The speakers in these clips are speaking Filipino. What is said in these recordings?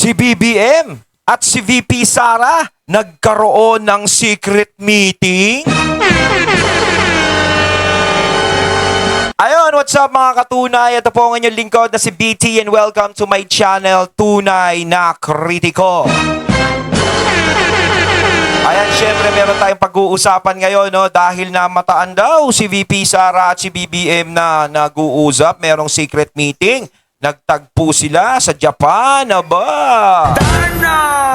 Si BBM at si VP Sara nagkaroon ng secret meeting. Ayun, what's up mga katunay? Ito po ang inyong lingkod na si BT and welcome to my channel, Tunay na Kritiko. Ayan, syempre meron tayong pag-uusapan ngayon, no? Dahil namataan daw si VP Sara at si BBM na nag-uusap, merong secret meeting. Nagtagpo sila sa Japan, aba!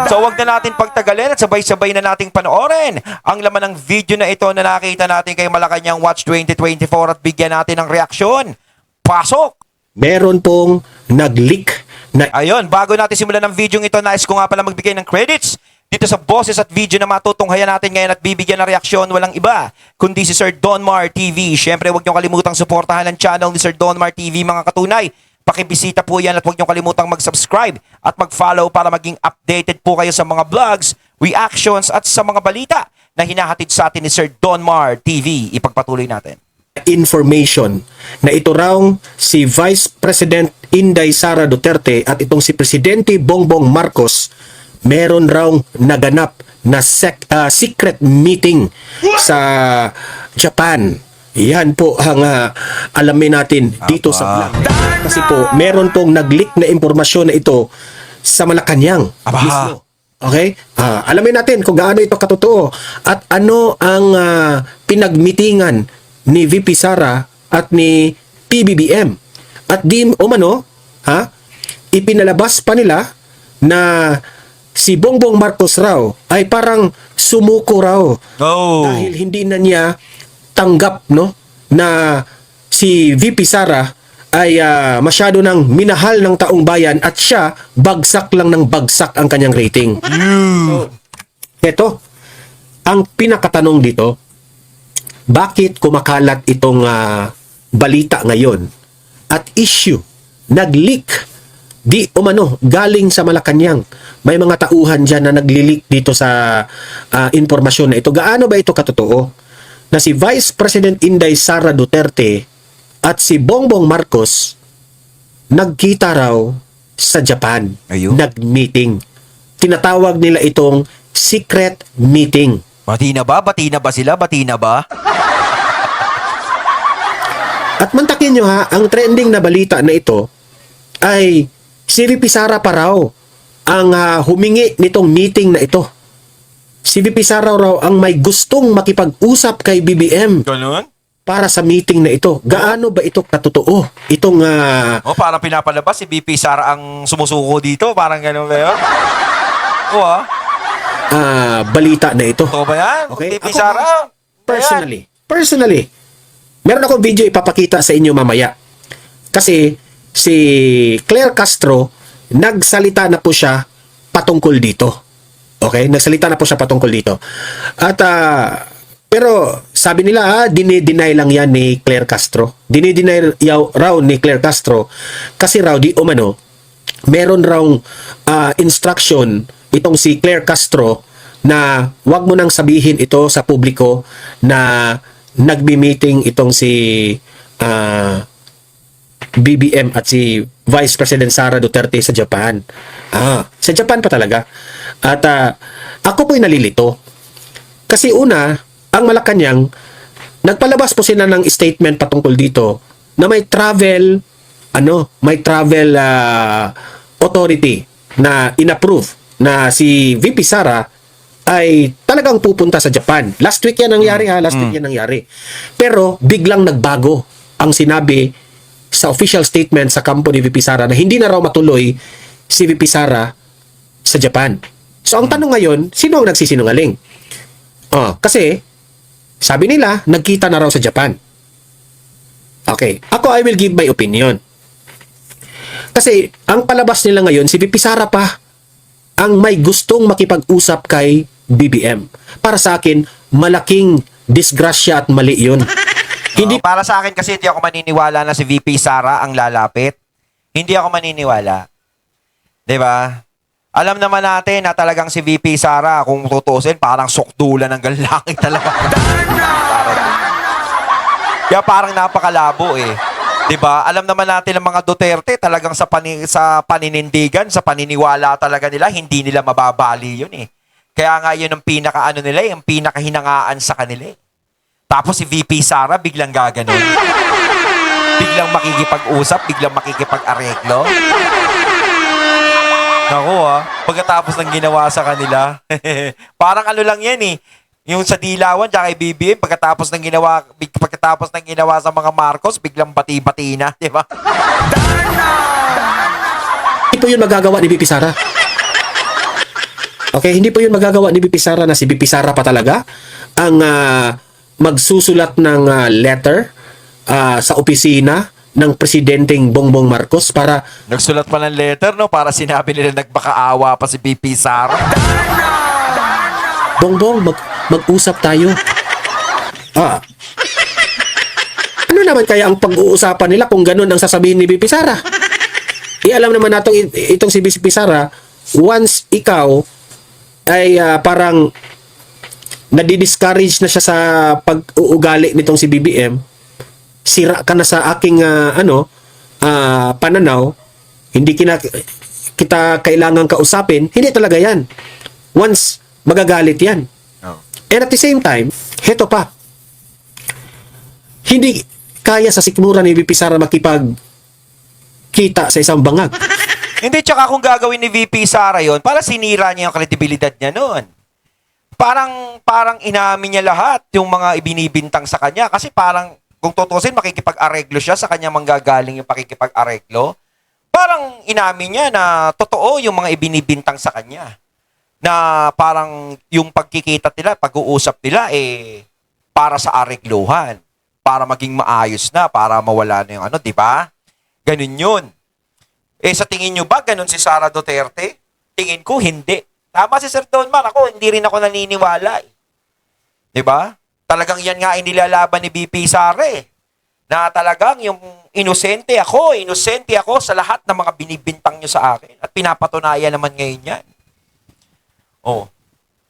So wag na natin pagtagalin at sabay-sabay na nating panoorin ang laman ng video na ito na nakita natin kay Malacanang Watch 2024 at bigyan natin ng reaksyon. Pasok! Meron pong nag-leak na Ayun, bago natin simulan ng video ito, nais ko nga pala magbigay ng credits dito sa boses at video na matutunghayan natin ngayon at bibigyan ng reaksyon walang iba kundi si Sir Donmar TV. Syempre, huwag niyo kalimutang suportahan ang channel ni Sir Donmar TV mga katunay. Pakibisita po yan at huwag niyo kalimutang mag-subscribe at mag-follow para maging updated po kayo sa mga vlogs, reactions at sa mga balita na hinahatid sa atin ni Sir Donmar TV. Ipagpatuloy natin. information na ito raw si Vice President Inday Sara Duterte at itong si Presidente Bongbong Marcos meron raw naganap na secret meeting sa Japan. Yan po ang alamin natin dito sa vlog. Kasi po, meron pong nag-leak na impormasyon na ito sa Malacanang mismo. Okay? Alamin natin kung gaano ito katotoo at ano ang pinagmitingan ni VP Sara at ni PBBM. At di umano, ipinalabas pa nila na si Bongbong Marcos raw ay parang sumuko raw. Dahil hindi na niya tanggap na si VP Sara ay masyado nang minahal ng taong bayan at siya bagsak lang ng bagsak ang kanyang rating. So, ito ang pinakatanong dito, bakit kumakalat itong balita ngayon at issue nag-leak di umano galing sa Malacanang? May mga tauhan dyan na nag-leak dito sa informasyon na ito. Gaano ba ito katotoo na si Vice President Inday Sara Duterte at si Bongbong Marcos nagkita raw sa Japan. Ayun. Nag-meeting. Tinatawag nila itong secret meeting. Bati na ba? Bati na ba sila? Bati na ba? At mantakin nyo ang trending na balita na ito ay si VP Sara pa raw ang humingi nitong meeting na ito. Si VP Sara raw ang may gustong makipag-usap kay BBM Ganun? para sa meeting na ito. Gaano ba ito katotoo? Itong Parang pinapalabas si VP Sara ang sumusuko dito. Parang ganun ba yun? balita na ito. Totoo ba yan? Okay? VP Ako, Sara? Personally, meron akong video ipapakita sa inyo mamaya. Kasi si Claire Castro, nagsalita na po siya patungkol dito. Okay? Nagsalita na po siya patungkol dito. At, pero sabi nila, dinideny lang yan ni Claire Castro. Dinideny raw ni Claire Castro kasi raw di umano, meron raw instruction itong si Claire Castro na wag mo nang sabihin ito sa publiko na nagbi-meeting itong si BBM at si Vice President Sara Duterte sa Japan. Sa Japan pa talaga. At ako po'y nalilito. Kasi una, ang Malacanang, nagpalabas po sila ng statement patungkol dito na may travel authority na inapprove na si VP Sara ay talagang pupunta sa Japan. Last week yan nangyari last week yan nangyari. Pero biglang nagbago ang sinabi sa official statement sa kampo ni VP Sara na hindi na raw matuloy si VP Sara sa Japan. So ang tanong ngayon, sino ang nagsisinungaling? Kasi sabi nila, nagkita na raw sa Japan. Okay, ako I will give my opinion. Kasi ang palabas nila ngayon, si VP Sara pa ang may gustong makipag-usap kay BBM. Para sa akin, malaking disgrasya at mali yun. Hindi Para sa akin kasi hindi ako maniniwala na si VP Sara ang lalapit. Hindi ako maniniwala. 'Di ba? Alam naman natin na talagang si VP Sara, kung tutusin, parang sukdulan ng galangin talaga. Kaya parang napakalabo eh. 'Di ba? Alam naman natin ang mga Duterte talagang sa paninindigan, sa paniniwala talaga nila, hindi nila mababali 'yun eh. Kaya nga 'yun ang pinaka-ano nila, yung pinakahinangaan sa kanila. Eh. Tapos si VP Sara biglang gaganon. Biglang makikipag-usap, biglang makikipag-areglo. Naku pagkatapos ng ginawa sa kanila. Parang ano lang 'yan eh. Yung sa Dilawan tsaka kay BBM pagkatapos ng ginawa sa mga Marcos biglang bati-bati na, di ba? Hindi po yun magagawa ni BP Sara. Okay, hindi po yun magagawa ni BP Sara na si BP Sara pa talaga ang magsusulat ng letter sa opisina ng Presidenteng Bongbong Marcos para Nagsulat pa ng letter no para sinabi nila nagpakaawa pa si BP Sara. Bongbong, mag-usap tayo. Ano naman kaya ang pag-uusapan nila kung ganun ang sasabihin ni BP Sara? Alam naman natin itong si BP Sara, once ikaw ay parang nadi-discourage na siya sa pag-uugali nitong si BBM, sira ka na sa aking pananaw, hindi kita kailangan kausapin, hindi talaga yan. Once magagalit yan. Oh. And at the same time, heto pa, hindi kaya sa sikmura ni VP Sara makipagkita sa isang bangag. Hindi, tsaka kung gagawin ni VP Sara yon para sinira niya yung kredibilidad niya noon. Parang inamin niya lahat yung mga ibinibintang sa kanya kasi parang kung tutusin makikipag-areglo siya sa kanya manggagaling yung pakikipag-areglo. Parang inamin niya na totoo yung mga ibinibintang sa kanya. Na parang yung pagkikita nila, pag-uusap nila para sa aregluhan, para maging maayos na, para mawala na yung di ba? Ganun yun. Sa tingin nyo ba, ganun si Sara Duterte? Tingin ko, hindi. Tama si Sir Don Mar, hindi rin ako naniniwala. Di ba? Talagang yan nga inilalaban ni BP Sara na talagang yung inosente ako sa lahat ng mga binibintang nyo sa akin. At pinapatunayan naman ngayon yan.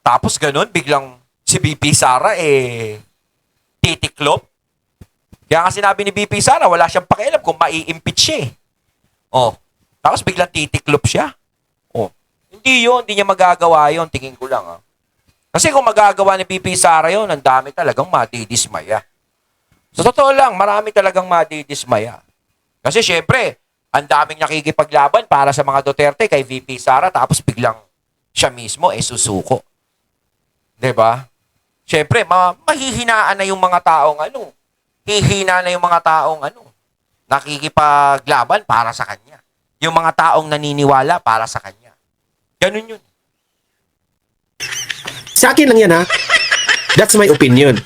Tapos ganun, biglang si BP Sara titiklop. Kaya nga sinabi ni BP Sara, wala siyang pakialam kung mai-impeach siya. Tapos biglang titiklop siya. Hindi niya magagawa yun, tingin ko lang. Kasi kung magagawa ni BP Sara yun, ang dami talagang madidismaya. Sa totoo lang, marami talagang madidismaya. Kasi syempre, ang daming nakikipaglaban para sa mga Duterte kay VP Sara, tapos biglang siya mismo susuko. 'Di ba? Syempre, mahihinaan na yung mga taong hihina na yung mga taong nakikipaglaban para sa kanya. Yung mga taong naniniwala para sa kanya. Ganun yun. Sa akin lang yan That's my opinion.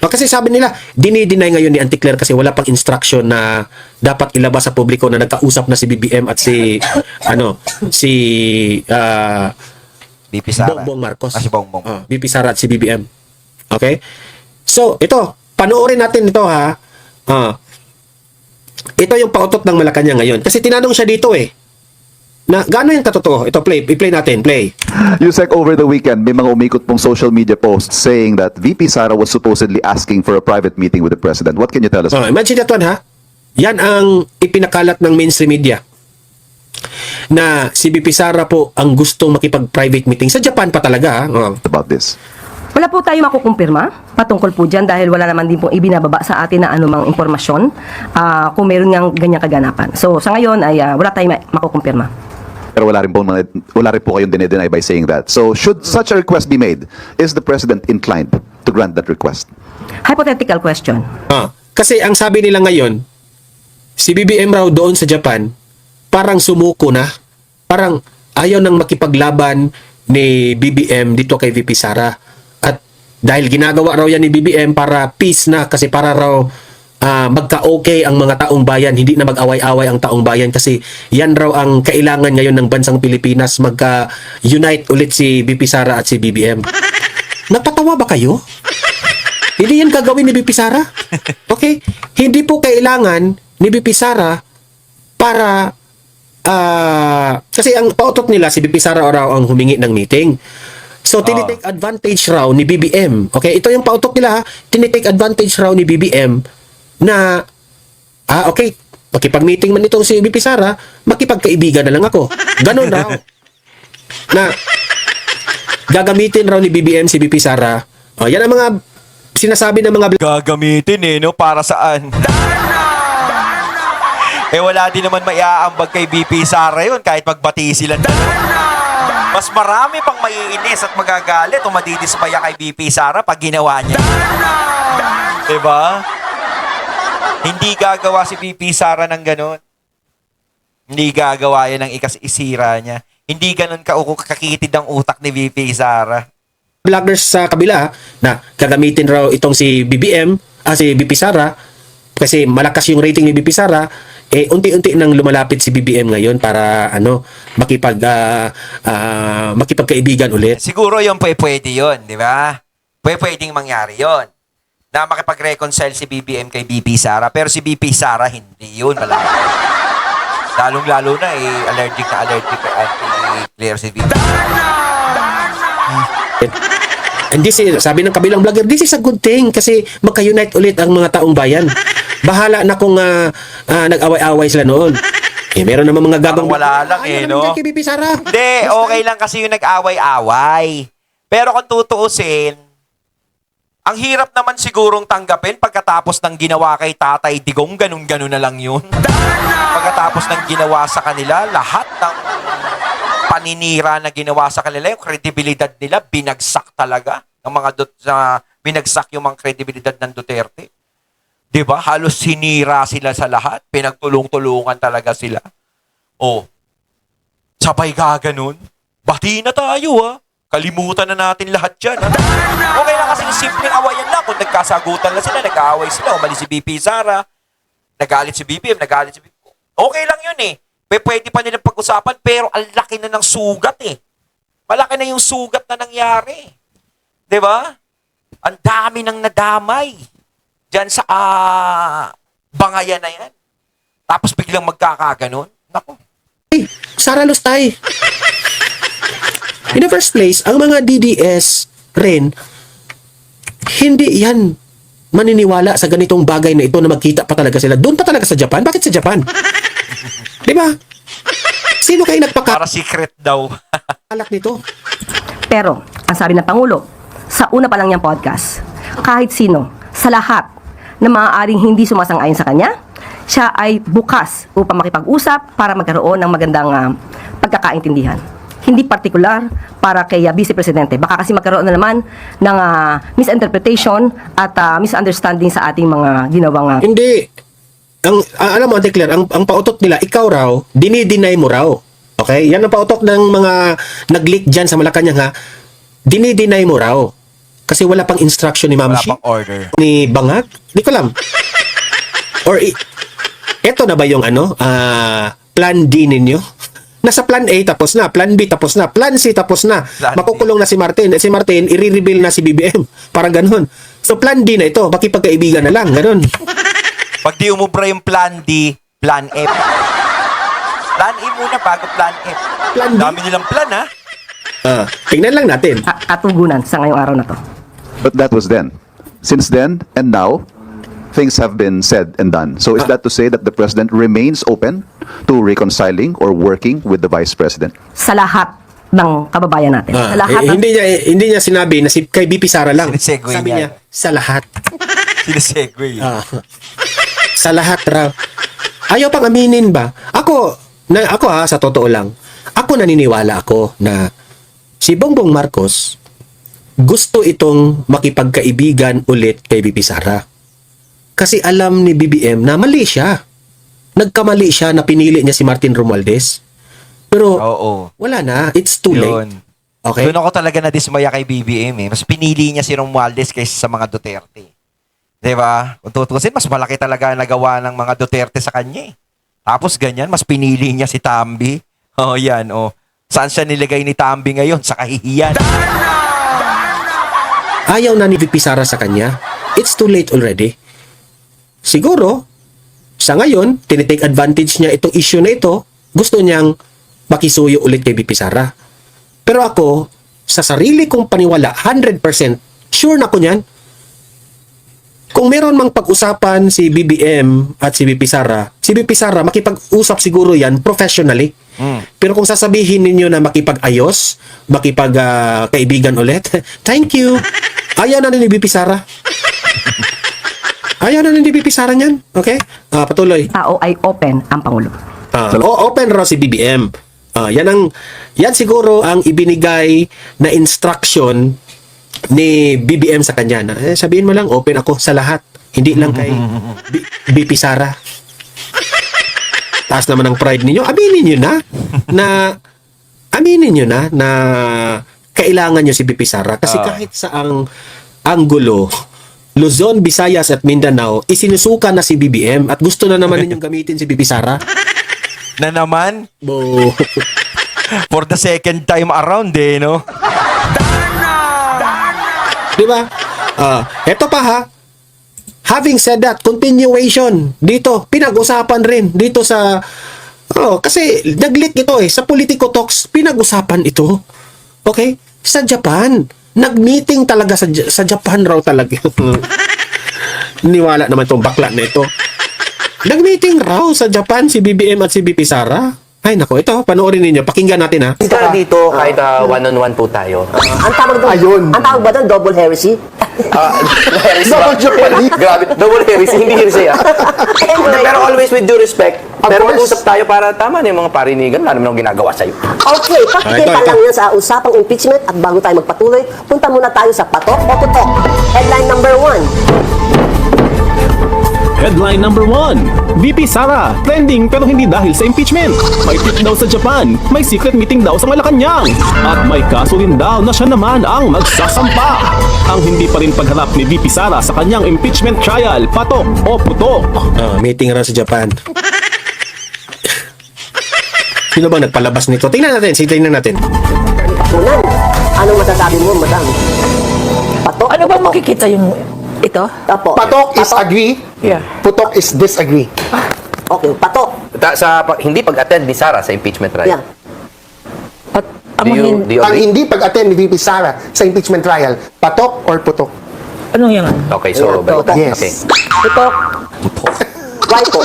Kasi sabi nila, dinideny ngayon ni Auntie Claire kasi wala pang instruction na dapat ilabas sa publiko na nagkausap na si BBM at si BP Sara. Bongbong Marcos. Si Bongbong. BP Sara at si BBM. Okay? So, ito, panoorin natin ito ito yung pautot ng Malacanang ngayon. Kasi tinanong siya dito na gaano yung katotoo? Ito, i-play natin, play. Yusek, over the weekend, may mga umikot pong social media posts saying that VP Sara was supposedly asking for a private meeting with the president. What can you tell us? Imagine that one, Yan ang ipinakalat ng mainstream media. Na si VP Sara po ang gustong makipag-private meeting. Sa Japan pa talaga, About this. Wala po tayo makukumpirma patungkol po dyan dahil wala naman din pong ibinababa sa atin na anumang impormasyon kung meron ngang ganyang kaganapan. So sa ngayon ay wala tayong makukumpirma. Pero wala rin po kayong dinedeny by saying that. So should such a request be made, is the president inclined to grant that request? Hypothetical question. Kasi ang sabi nila ngayon, si BBM raw doon sa Japan, parang sumuko na. Parang ayaw nang makipaglaban ni BBM dito kay VP Sara. At dahil ginagawa raw yan ni BBM para peace na, kasi para raw magka-okay ang mga taong bayan, hindi na mag-away-away ang taong bayan kasi yan raw ang kailangan ngayon ng bansang Pilipinas, magka-unite ulit si VP Sara at si BBM. Nagpatawa ba kayo? Hindi yan gagawin ni VP Sara? Okay? Hindi po kailangan ni VP Sara para kasi ang pautot nila si VP Sara raw ang humingi ng meeting. So, tinitake advantage raw ni BBM. Okay? Ito yung pautot nila, tinitake advantage raw ni BBM na Okay, makipag-meeting man itong si VP Sara, makipagkaibigan na lang ako. Ganon raw. Na, gagamitin raw ni BBM si VP Sara. Yan ang mga sinasabi ng mga Gagamitin no? Para saan? Wala din naman maiaambag kay BP Sara yun kahit magbati sila. Mas marami pang maiinis at magagalit o madidismaya kay BP Sara pag ginawa niya. Diba? Hindi gagawa si BP Sara ng ganon. Hindi gagawa yan ng isira niya. Hindi ganon kakitid ang utak ni BP Sara. vloggers sa kabila na gagamitin raw itong si BBM, si BP Sara, kasi malakas yung rating ni BP Sara, unti-unti nang lumalapit si BBM ngayon para makipagkaibigan ulit. Siguro yung pwede yun, di ba? Pwedeng mangyari yun. Na makipag-reconcile si BBM kay BP Sara. Pero si BP Sara, hindi yun. Malaki. Lalong-lalo na allergic kay anti-Claire si BP. And sabi ng kabilang vlogger, this is a good thing kasi magka-unite ulit ang mga taong bayan. Bahala na kung nag-away-away sila noon. Meron naman mga gabang... Parang wala lang no? Kay BP Sara. Hindi, okay lang kasi yung nag-away-away. Pero kung tutuusin, ang hirap naman sigurong tanggapin pagkatapos ng ginawa kay Tatay Digong, ganun-ganun na lang yun. Pagkatapos ng ginawa sa kanila, lahat ng paninira na ginawa sa kanila, yung kredibilidad nila, binagsak talaga. Binagsak yung mga kredibilidad ng Duterte. Diba? Halos sinira sila sa lahat. Pinagtulong-tulungan talaga sila. Sabay gaganon. Bati na tayo Kalimutan na natin lahat dyan. Okay lang kasi simpleng awayan lang. Kung nagkasagutan na sila, nag-aaway sila. Umalis si BP Sara. Nagalit si BBM, nagalit si BBM. Okay lang yun Pwede pa nilang pag-usapan, pero ang laki na ng sugat Malaki na yung sugat na nangyari. Diba? Ang dami nang nadamay diyan sa bangayan na yan. Tapos biglang magkakaganon. Naku. Sara Lustay. In the first place, ang mga DDS rin, hindi yan maniniwala sa ganitong bagay na ito na magkita pa talaga sila. Doon pa talaga sa Japan. Bakit sa Japan? Di ba? Sino kayo Para secret daw. nagpakalak nito? Pero, ang sabi ng Pangulo, sa una pa lang niyang podcast, kahit sino, sa lahat na maaaring hindi sumasang-ayon sa kanya, siya ay bukas upang makipag-usap para magkaroon ng magandang pagkakaintindihan. Hindi partikular para kay Vice Presidente. Baka kasi magkaroon na naman ng misinterpretation at misunderstanding sa ating mga ginawang... Hindi. Alam mo, Ate Claire, ang pautot nila, ikaw raw, dinideny mo raw. Okay? Yan ang pautot ng mga nag-leak dyan sa Malacanang dinideny mo raw. Kasi wala pang instruction ni Ma'am Wala Shi. pang order. Ni Bangat? Hindi ko alam. Or, eto na ba yung plan D ninyo? Nasa plan A tapos na, plan B tapos na, plan C tapos na. Plan Makukulong na si Martin. Si Martin, i-reveal na si BBM. Parang ganun. So, plan D na ito. Makipagkaibigan na lang. Ganun. Pag di umubra yung plan D, plan F. Plan A muna bago plan F. Plan B? Dami nilang plan, Tingnan lang natin. katugunan sa ngayong araw na to. But that was then. Since then and now, things have been said and done. So is that to say that the president remains open to reconciling or working with the vice president? Sa lahat ng kababayan natin. Sa lahat ng... Hindi niya sinabi na kay BP Sara lang. Sinesegue Sabi niya. niya, sa lahat. Sinesegue. Sa lahat raw. Ayaw pang aminin ba? Ako sa totoo lang, ako naniniwala ako na si Bongbong Marcos gusto itong makipagkaibigan ulit kay BP Sara. Kasi alam ni BBM na mali siya. Nagkamali siya na pinili niya si Martin Romualdez. Pero Oo. wala na, it's too late. Yun. Okay? Doon ako talaga na-dismaya kay BBM Mas pinili niya si Romualdez kaysa sa mga Duterte. Diba? Kung tutusin, mas malaki talaga nagawa ng mga Duterte sa kanya Tapos ganyan, mas pinili niya si Tambi. Yan. Saan siya nilagay ni Tambi ngayon? Sa kahihiyan. Ayaw na ni VP Sara sa kanya. It's too late already. Siguro, sa ngayon, tinitake advantage niya itong issue na ito, gusto niyang makisuyo ulit kay VP Sara. Pero ako, sa sarili kong paniwala, 100%, sure na ko niyan, kung meron mang pag-usapan si BBM at si BP Sara makipag-usap siguro yan professionally. Pero kung sasabihin ninyo na makipag-ayos, kaibigan ulit, thank you. Ayaw na ni BP Sara. Ayaw na ni BP Sara niyan. Okay? Patuloy. Tao ay open ang Pangulo. Open raw si BBM. Yan siguro ang ibinigay na instruction ni BBM sa kanya na sabihin mo lang open ako sa lahat, hindi lang kay BP Sara. Taas naman ang pride ninyo. Aminin nyo na kailangan nyo si BP Sara kasi kahit sa ang anggulo, Luzon, Visayas at Mindanao isinusuka na si BBM at gusto na naman ninyong gamitin si BP Sara. Na naman, Bo. for the second time around no? Di ba? Eto pa ha. Having said that, continuation dito, pinag-usapan rin dito sa kasi nag-leak ito sa Politico Talks, pinag-usapan ito. Okay? Sa Japan. Nag-meeting talaga sa Japan raw talaga. Niwala naman itong bakla na ito. Nag-meeting raw sa Japan si BBM at si BP Sara. Ay nako, ito, panoorin ninyo. Pakinggan natin ha. Dito, kahit one-on-one po tayo. Ang tawag doon, Ayun. ang tawag ba doon, double heresy? Heresy ba? Double jeopardy. Grabe, double heresy, hindi heresy Pero always with due respect. Of Pero course. mag-usap tayo para tama na yung mga parinigan. Wala naman akong ginagawa sa'yo. Okay, pakikita ito. lang yan sa usapang impeachment at bago tayo magpatuloy, punta muna tayo sa patok o tutok. Headline number 1. Headline number 1. VP Sara, trending pero hindi dahil sa impeachment. May trip daw sa Japan, may secret meeting daw sa Malacanang. At may kaso rin daw na siya naman ang magsasampa. Ang hindi pa rin pagharap ni VP Sara sa kanyang impeachment trial, patok o putok. Meeting raw sa Japan. Sino bang nagpalabas nito? Tingnan natin. Unan, anong masasabi mo, madam? Patok? Ano ba makikita yung ito? Apo. Patok is agree, Yeah. putok is disagree. Okay, patok. Hindi pag-attend ni Sara sa impeachment trial. Yan. At ang Do you Ang agree? hindi pag-attend ni VP Sara sa impeachment trial, patok or putok? anong yan? Okay, so... Yeah, putok. Yes. Okay. Putok. Why po?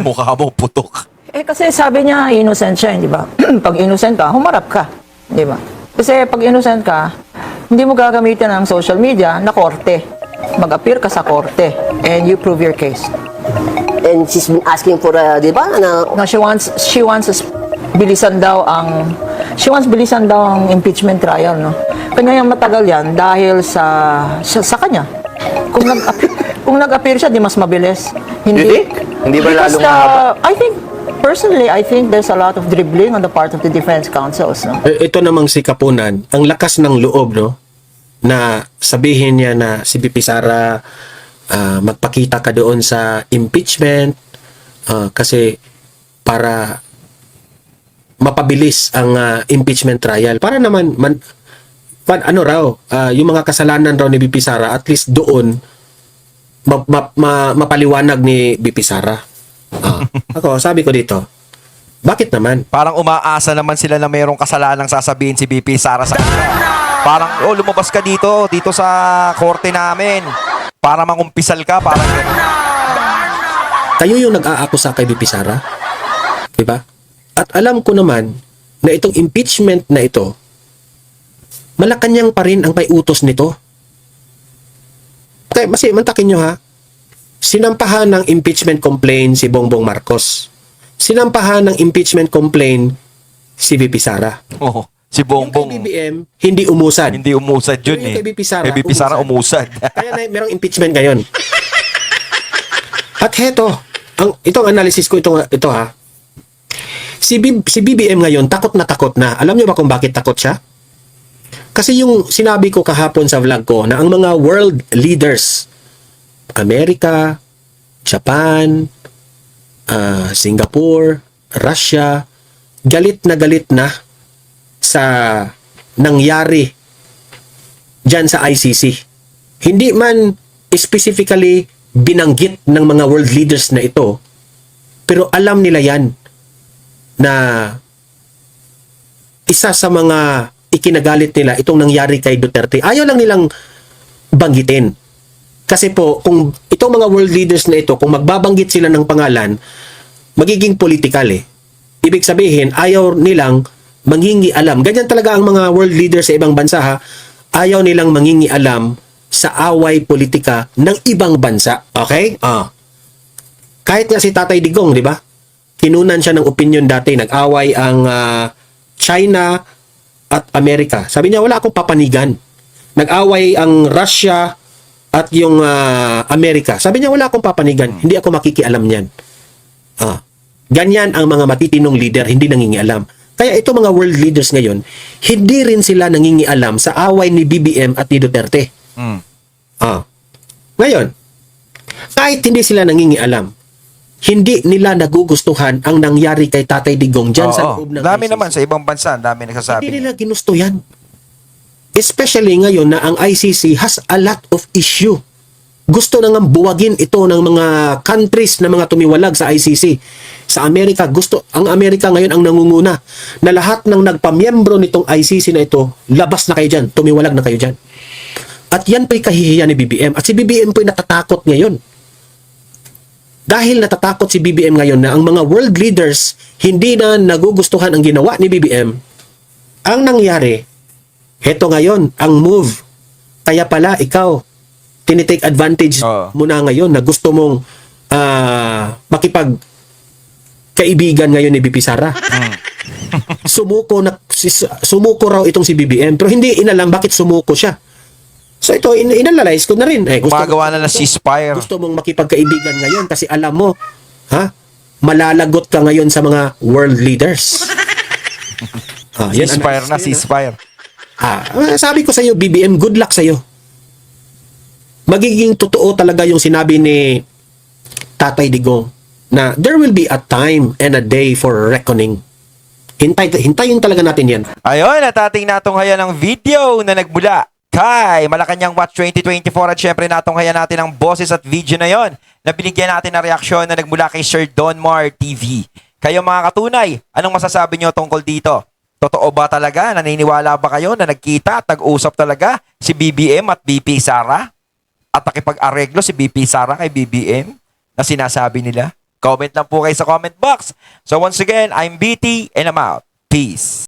Mukha mo putok. Kasi sabi niya innocent siya, di ba? Pag innocent ka, humarap ka, di ba? Kasi pag innocent ka, hindi mo gagamitin ang social media na korte. Mag-appear ka sa korte and you prove your case. And she's been asking for, di ba, No, she wants bilisan daw ang impeachment trial, no. Kanya yung matagal yan dahil sa kanya. Kung nag-appear siya, di mas mabilis. You think? Hindi ba Because lalong mahaba? Personally, I think there's a lot of dribbling on the part of the defense counsels, no. Ito namang si Kapunan, ang lakas ng loob, no? Na sabihin niya na si BP Sara magpakita ka doon sa impeachment kasi para mapabilis ang impeachment trial. Para naman yung mga kasalanan raw ni BP Sara at least doon mapaliwanag ni BP Sara. Ako, sabi ko dito, bakit naman? Parang umaasa naman sila na mayroong kasalanang sasabihin si BP Sara sa kanila. Parang, lumabas ka dito sa korte namin. Para mangumpisal ka, parang gano'n. Kayo yung nag-aakusa kay BP Sara. Diba? At alam ko naman na itong impeachment na ito, Malacanang pa rin ang may utos nito. Kaya, mantakin nyo ha, sinampahan ng impeachment complaint si Bongbong Marcos. Sinampahan ng impeachment complaint si VP Sara. Oo. Si Yung Bongbong, kay BBM, hindi umusad. hindi umusad yun Yung eh. kay BP Sara, Kay BP Sara umusad. Kaya na merong impeachment ngayon. At heto, itong analysis ko, ito ha. Si BBM ngayon, takot na. Alam niyo ba kung bakit takot siya? Kasi yung sinabi ko kahapon sa vlog ko na ang mga world leaders, Amerika, Japan, Singapore, Russia, galit na sa nangyari dyan sa ICC. Hindi man specifically binanggit ng mga world leaders na ito, pero alam nila yan na isa sa mga ikinagalit nila itong nangyari kay Duterte. Ayaw lang nilang banggitin. Kasi po, kung itong mga world leaders na ito, kung magbabanggit sila ng pangalan, magiging political eh. Ibig sabihin, ayaw nilang mangingialam. Ganyan talaga ang mga world leaders sa ibang bansa ha. Ayaw nilang mangingialam sa away politika ng ibang bansa. Okay? Kahit nga si Tatay Digong, di ba? Kinunan siya ng opinion dati. Nag-away ang China at Amerika. Sabi niya, wala akong papanigan. Nag-away ang Russia at yung Amerika. Sabi niya, wala akong papanigan. Hindi ako makikialam niyan. Ganyan ang mga matitinong leader, hindi nangingialam. Kaya ito mga world leaders ngayon, hindi rin sila nangingialam sa away ni BBM at ni Duterte. Ngayon, kahit hindi sila nangingialam, hindi nila nagugustuhan ang nangyari kay Tatay Digong dyan sa loob ng Dami ICC. naman sa ibang bansa, dami nagsasabi. Hindi nila ginusto yan. Especially ngayon na ang ICC has a lot of issue. Gusto na nga buwagin ito ng mga countries na mga tumiwalag sa ICC. Sa Amerika, ang Amerika ngayon ang nangunguna na lahat ng nagpamiyembro nitong ICC na ito, labas na kayo dyan, tumiwalag na kayo dyan. At yan po'y kahihiyan ni BBM. At si BBM po'y natatakot ngayon. Dahil natatakot si BBM ngayon na ang mga world leaders hindi na nagugustuhan ang ginawa ni BBM, ang nangyari, heto ngayon, ang move. Kaya pala, ikaw, tinitake advantage mo na ngayon na gusto mong makipagkaibigan ngayon ni BP Sara. Sumuko raw itong si BBM, pero hindi inalam bakit sumuko siya. So ito, inanalyze ko na rin. Gumagawa na ng ceasefire. Gusto mong makipagkaibigan ngayon kasi alam mo, malalagot ka ngayon sa mga world leaders. Ceasefire na, ceasefire. Sabi ko sa iyo, BBM, good luck sa iyo. Magiging totoo talaga yung sinabi ni Tatay Digong na there will be a time and a day for reckoning. Hintayin talaga natin yan. Ayun, at ating natunghayan ng video na nagmula kay Malacanang Watch 2024 at syempre natunghayan natin ang boses at video na yon na binigyan natin ng reaksyon na nagmula kay Sir Donmar TV. Kayo mga katunay, anong masasabi nyo tungkol dito? Totoo ba talaga? Naniniwala ba kayo na nagkita at nag-usap talaga si BBM at BP Sara? At nakipag-areglo si BP Sara kay BBM na sinasabi nila? Comment lang po kayo sa comment box. So once again, I'm BT and I'm out. Peace.